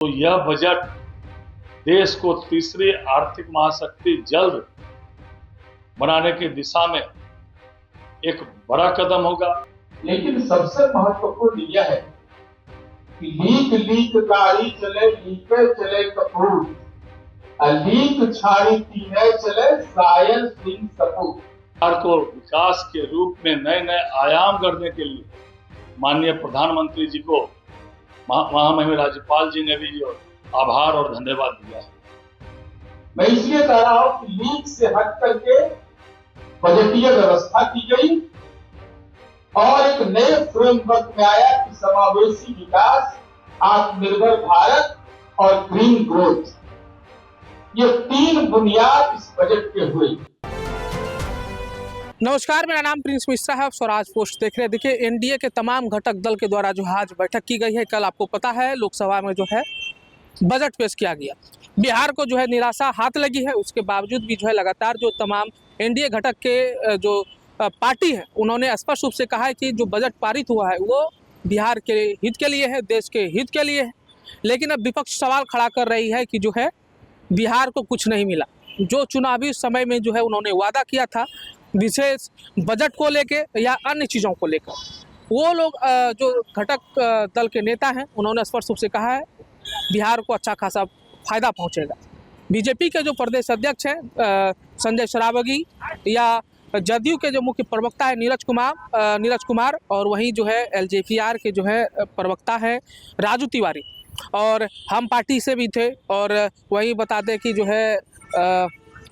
तो यह बजट देश को तीसरी आर्थिक महाशक्ति जल्द बनाने की दिशा में एक बड़ा कदम होगा। लेकिन सबसे महत्वपूर्ण यह है कि लीक लीक गाड़ी चले, लीके चले कपूर, लीक छाड़ी तीने चले सायन सिंह सपूर। बिहार को विकास के रूप में नए नए आयाम करने के लिए माननीय प्रधानमंत्री जी को महामहिम राज्यपाल जी ने भी जो आभार और धन्यवाद दिया है। मैं इसलिए कह रहा हूं कि लीक से हट करके बजटीय व्यवस्था की गई और एक नए फ्रेमवर्क में आया कि समावेशी विकास, आत्मनिर्भर भारत और ग्रीन ग्रोथ, ये तीन बुनियाद इस बजट के हुए। नमस्कार, मेरा नाम प्रिंस मिश्रा है। स्वराज पोस्ट देख रहे हैं। देखिए, एनडीए के तमाम घटक दल के द्वारा जो आज बैठक की गई है। कल आपको पता है लोकसभा में जो है बजट पेश किया गया। बिहार को जो है निराशा हाथ लगी है, उसके बावजूद भी जो है लगातार जो तमाम एनडीए घटक के जो पार्टी है उन्होंने स्पष्ट रूप से कहा है कि जो बजट पारित हुआ है वो बिहार के हित के लिए है, देश के हित के लिए है। लेकिन अब विपक्ष सवाल खड़ा कर रही है कि जो है बिहार को कुछ नहीं मिला। जो चुनावी समय में जो है उन्होंने वादा किया था विशेष बजट को लेके या अन्य चीज़ों को लेकर, वो लोग जो घटक दल के नेता हैं उन्होंने स्पष्ट रूप से कहा है बिहार को अच्छा खासा फायदा पहुंचेगा। बीजेपी के जो प्रदेश अध्यक्ष हैं संजय सरावगी या जदयू के जो मुख्य प्रवक्ता है नीरज कुमार और वहीं जो है एलजेपीआर के जो है प्रवक्ता है राजू तिवारी, और हम पार्टी से भी थे। और वहीं बता दें कि जो है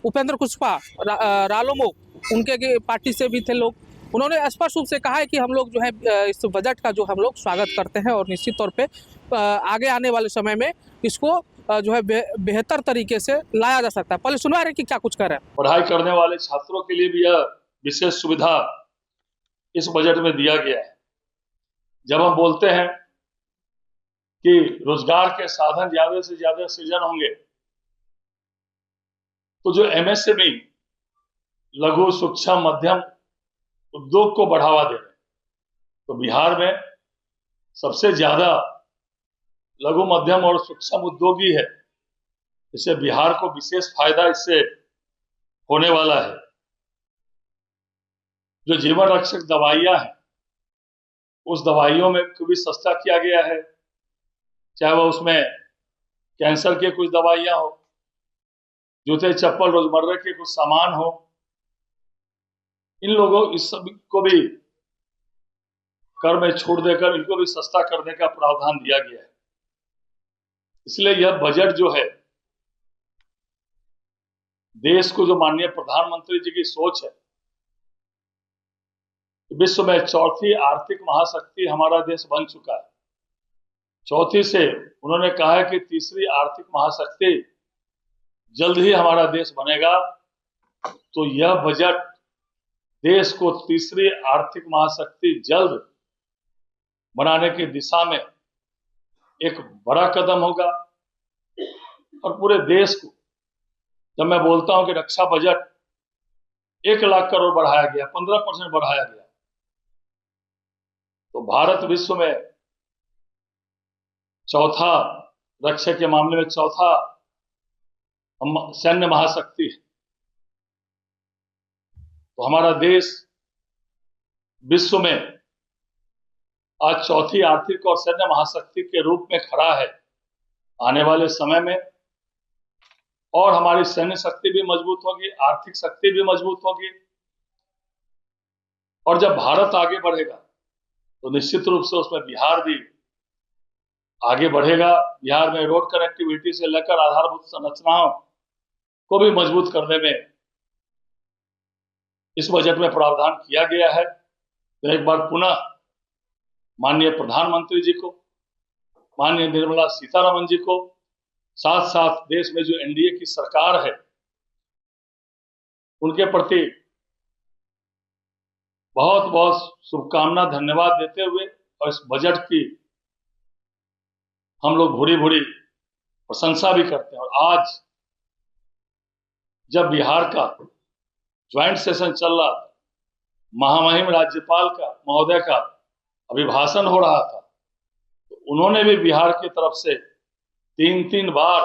उपेंद्र कुशवाहा रालोमो उनके पार्टी से भी थे लोग। उन्होंने स्पष्ट रूप से कहा है कि हम लोग जो है इस बजट का जो हम लोग स्वागत करते हैं और निश्चित तौर पे आगे आने वाले समय में इसको जो है बेहतर तरीके से लाया जा सकता है। पहले सुनवा रहे कि क्या कुछ कर रहे हैं। पढ़ाई करने वाले छात्रों के लिए भी यह विशेष सुविधा इस बजट में दिया गया है। जब हम बोलते हैं कि रोजगार के साधन ज्यादा से ज्यादा सृजन होंगे, तो जो एमएसएमई लघु सूक्ष्म मध्यम उद्योग को बढ़ावा दे रहे हैं, तो बिहार में सबसे ज्यादा लघु मध्यम और सूक्ष्म उद्योगी है। इससे बिहार को विशेष फायदा इससे होने वाला है। जो जीवन रक्षक दवाइयां हैं उस दवाइयों में को भी सस्ता किया गया है, चाहे वह उसमें कैंसर के कुछ दवाइयां हो, जूते चप्पल रोजमर्रा के कुछ सामान हो, इन लोगों इस सब को भी कर में छूट देकर इनको भी सस्ता करने का प्रावधान दिया गया है। इसलिए यह बजट जो है देश को, जो माननीय प्रधानमंत्री जी की सोच है, विश्व में चौथी आर्थिक महाशक्ति हमारा देश बन चुका है। चौथी से उन्होंने कहा है कि तीसरी आर्थिक महाशक्ति जल्द ही हमारा देश बनेगा। तो यह बजट देश को तीसरी आर्थिक महाशक्ति जल्द बनाने की दिशा में एक बड़ा कदम होगा। और पूरे देश को, जब मैं बोलता हूं कि रक्षा बजट 1 लाख करोड़ बढ़ाया गया, 15% बढ़ाया गया, तो भारत विश्व में चौथा, रक्षा के मामले में चौथा सैन्य महाशक्ति है। तो हमारा देश विश्व में आज चौथी आर्थिक और सैन्य महाशक्ति के रूप में खड़ा है। आने वाले समय में और हमारी सैन्य शक्ति भी मजबूत होगी, आर्थिक शक्ति भी मजबूत होगी। और जब भारत आगे बढ़ेगा तो निश्चित रूप से उसमें बिहार भी आगे बढ़ेगा। बिहार में रोड कनेक्टिविटी से लेकर आधारभूत संरचनाओं को भी मजबूत करने में इस बजट में प्रावधान किया गया है। तो एक बार पुनः माननीय प्रधानमंत्री जी को, माननीय निर्मला सीतारमण जी को, साथ साथ देश में जो एनडीए की सरकार है उनके प्रति बहुत बहुत शुभकामना, धन्यवाद देते हुए, और इस बजट की हम लोग भूरी भूरी प्रशंसा भी करते हैं। और आज जब बिहार का ज्वाइंट सेशन चल रहा था, महामहिम राज्यपाल का महोदय का अभिभाषण हो रहा था, तो उन्होंने भी बिहार की तरफ से तीन बार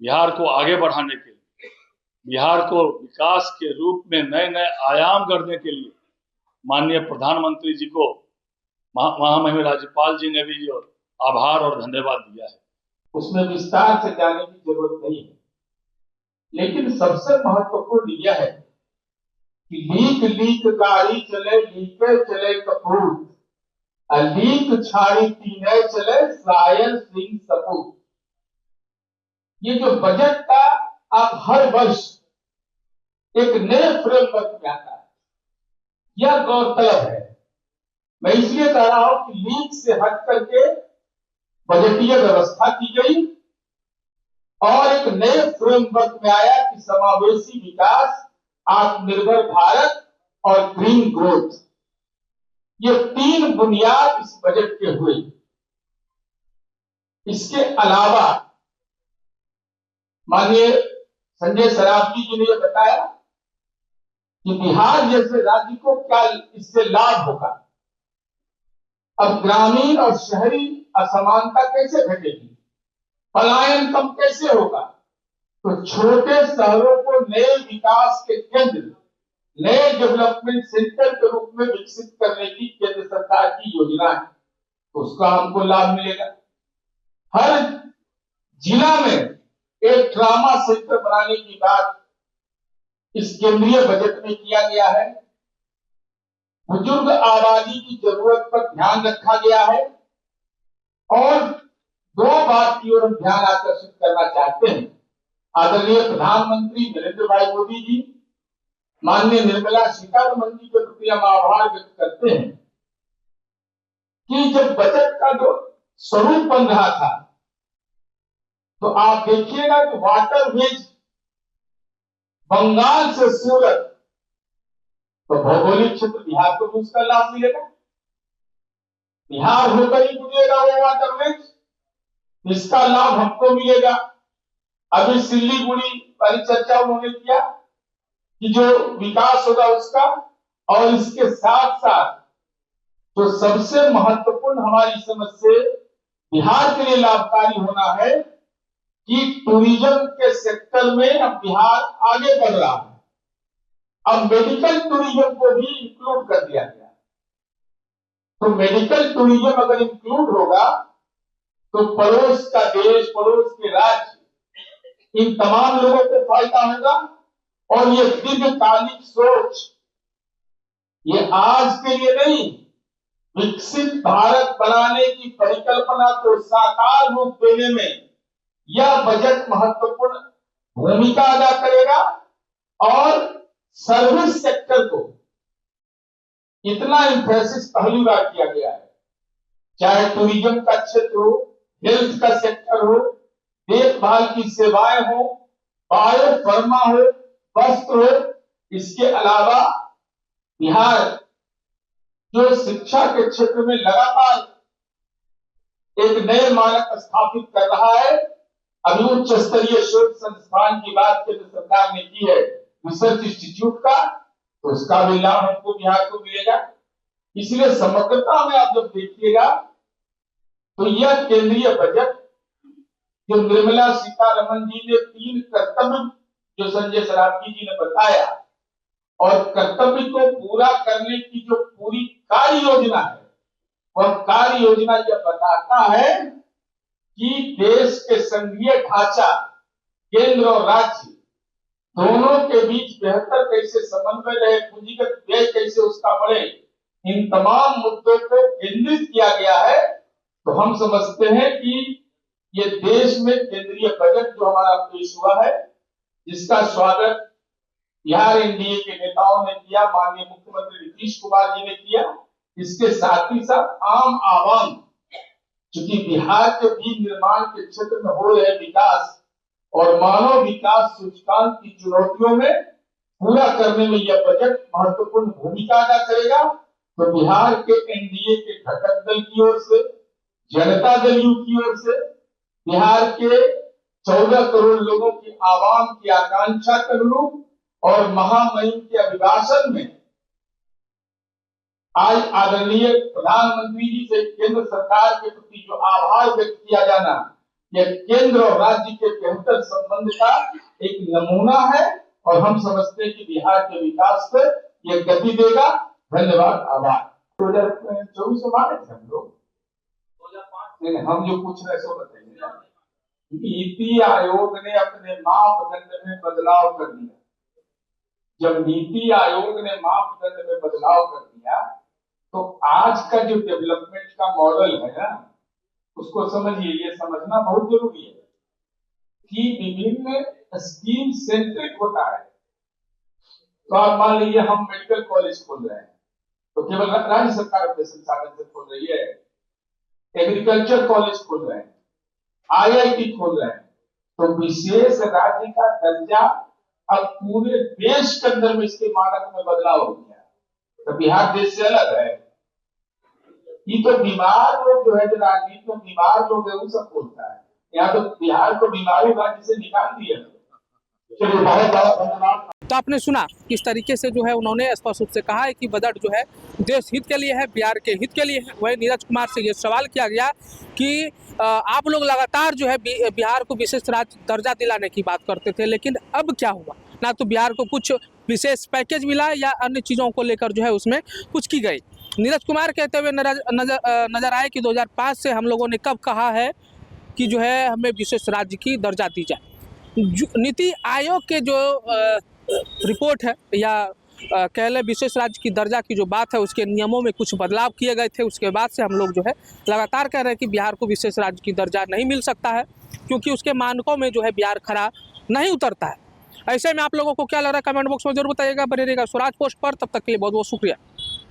बिहार को आगे बढ़ाने के लिए, बिहार को विकास के रूप में नए नए आयाम करने के लिए माननीय प्रधानमंत्री जी को महामहिम राज्यपाल जी ने भी जो आभार और धन्यवाद दिया है। उसमें विस्तार से जाने की जरूरत नहीं है, लेकिन सबसे महत्वपूर्ण यह है कि लीक गाड़ी चले, लीके चले कपूर, लीक छाड़ी तीने चले सायन सिंह सपूत। ये जो बजट का आप हर वर्ष एक नए फ्रेमवर्क में आता है, यह गौरतलब है। मैं इसलिए कह रहा हूं कि लीक से हट करके बजटीय व्यवस्था की गई और एक नए फ्रेमवर्क में आया कि समावेशी विकास, आत्मनिर्भर भारत और ग्रीन ग्रोथ, ये तीन बुनियाद इस बजट के हुए। इसके अलावा माननीय संजय सरावगी जी ने यह बताया कि बिहार जैसे राज्य को क्या इससे लाभ होगा। अब ग्रामीण और शहरी असमानता कैसे घटेगी, पलायन कम कैसे होगा। तो छोटे शहरों को नए विकास के केंद्र, नए डेवलपमेंट सेंटर के रूप में विकसित करने की केंद्र सरकार की योजना है, तो उसका हमको लाभ मिलेगा। हर जिला में एक ट्रामा सेंटर बनाने की बात इस केंद्रीय बजट में किया गया है। बुजुर्ग आबादी की जरूरत पर ध्यान रखा गया है और दो बात की ओर हम ध्यान आकर्षित करना चाहते हैं। आदरणीय प्रधानमंत्री नरेंद्र भाई मोदी जी, माननीय निर्मला सीतारमण जी के प्रति हम आभार व्यक्त करते हैं कि जब बजट का जो स्वरूप बन रहा था, तो आप देखिएगा कि वाटरवेज बंगाल से सूरत, तो भौगोलिक क्षेत्र बिहार को भी उसका लाभ मिलेगा। बिहार होकर ही गुजरेगा वो वाटरवेज, इसका लाभ हमको मिलेगा। अभी सिल्लीगुड़ी वाली चर्चा उन्होंने किया कि जो विकास होगा उसका, और इसके साथ साथ जो सबसे महत्वपूर्ण हमारी समझ से बिहार के लिए लाभकारी होना है कि टूरिज्म के सेक्टर में अब बिहार आगे बढ़ रहा है। अब मेडिकल टूरिज्म को भी इंक्लूड कर दिया गया। तो मेडिकल टूरिज्म अगर इंक्लूड होगा तो पड़ोस का देश, पड़ोस के राज्य, इन तमाम लोगों को फायदा होगा। और ये दीर्घकालिक सोच, ये आज के लिए नहीं, विकसित भारत बनाने की परिकल्पना को साकार रूप देने में यह बजट महत्वपूर्ण भूमिका अदा करेगा। और सर्विस सेक्टर को इतना इंफोसिस पहली बार किया गया है, चाहे टूरिज्म का क्षेत्र हो, हेल्थ का सेक्टर हो, देखभाल की सेवाएं हो, बायो फार्मा हो, वस्त्र हो। इसके अलावा बिहार जो शिक्षा के क्षेत्र में लगातार एक नए मानक स्थापित कर रहा है, अभी उच्च स्तरीय शोध संस्थान की बात केंद्र सरकार ने की है, रिसर्च इंस्टीट्यूट का, तो उसका भी लाभ हमको बिहार को मिलेगा। इसलिए समग्रता में आप जब देखिएगा तो यह केंद्रीय बजट जो निर्मला सीतारमण जी ने तीन कर्तव्य जो संजय सरावगी जी ने बताया, और कर्तव्य को पूरा करने की जो पूरी कार्य योजना है, वह कार्य योजना यह बताता है कि देश के संघीय ढांचा, केंद्र और राज्य दोनों के बीच बेहतर कैसे समन्वय रहे, पूंजीगत व्यय कैसे उसका बढ़े, इन तमाम मुद्दों को केंद्रित किया गया है। तो हम समझते हैं कि ये देश में केंद्रीय बजट जो हमारा पेश हुआ है, जिसका स्वागत बिहार एनडीए के नेताओं ने किया, माननीय मुख्यमंत्री नीतीश कुमार जी ने किया। इसके साथ ही साथ आम आवाम, चूंकि बिहार के भी निर्माण के क्षेत्र में हो रहे विकास और मानव विकास सूचकांक की चुनौतियों में पूरा करने में यह बजट महत्वपूर्ण भूमिका अदा करेगा। तो बिहार के एनडीए के घटक दल की ओर से, जनता दल यू की ओर से, बिहार के 14 करोड़ लोगों की आवाम की आकांक्षा के अनुरूप और महामहिम के अभिभाषण में आज आदरणीय प्रधानमंत्री जी से केंद्र सरकार के प्रति जो आभार व्यक्त किया जाना, यह केंद्र और राज्य के बेहतर संबंध का एक नमूना है और हम समझते हैं कि बिहार के विकास पर यह गति देगा। धन्यवाद, आभार। 2024 में माने थे हम लोग, 2005 में। हम जो पूछ रहे सो बताइए। नीति आयोग ने अपने मापदंड में बदलाव कर दिया। जब नीति आयोग ने मापदंड में बदलाव कर दिया तो आज का जो डेवलपमेंट का मॉडल है ना, उसको समझिए। ये समझना बहुत जरूरी है कि विभिन्न स्कीम सेंट्रिक होता है। तो आप मान लीजिए हम मेडिकल कॉलेज खोल रहे हैं तो केवल राज्य सरकार अपने संसाधन से खोल रही है। एग्रीकल्चर कॉलेज खोल रहे हैं, IIT खोल रहे हैं, तो विशेष राज्य का दर्जा अब पूरे देश के अंदर में इसके मानक में बदलाव हो गया। तो बिहार देश से अलग है। ये तो बीमार लोग जो है, जो राजनीति में बीमार लोग है, वो सब बोलता है। यहाँ तो बिहार को बीमारी राज्य से निकाल दिया। चलिए, बहुत बहुत धन्यवाद। तो आपने सुना किस तरीके से जो है उन्होंने स्पष्ट रूप से कहा है कि बजट जो है देश हित के लिए है, बिहार के हित के लिए है। वही नीरज कुमार से ये सवाल किया गया कि आप लोग लगातार जो है बिहार को विशेष राज्य दर्जा दिलाने की बात करते थे, लेकिन अब क्या हुआ? ना तो बिहार को कुछ विशेष पैकेज मिला या अन्य चीज़ों को लेकर जो है उसमें कुछ की गई। नीरज कुमार कहते हुए नजर आए कि 2005 से हम लोगों ने कब कहा है कि जो है हमें विशेष राज्य की दर्जा दी जाए। नीति आयोग के जो रिपोर्ट है या कह लें विशेष राज्य की दर्जा की जो बात है, उसके नियमों में कुछ बदलाव किए गए थे। उसके बाद से हम लोग जो है लगातार कह रहे हैं कि बिहार को विशेष राज्य की दर्जा नहीं मिल सकता है, क्योंकि उसके मानकों में जो है बिहार खरा नहीं उतरता है। ऐसे में आप लोगों को क्या लग रहा है, कमेंट बॉक्स में जरूर बताइएगा। बने रहिएगा स्वराज पोस्ट पर। तब तक के लिए बहुत बहुत शुक्रिया।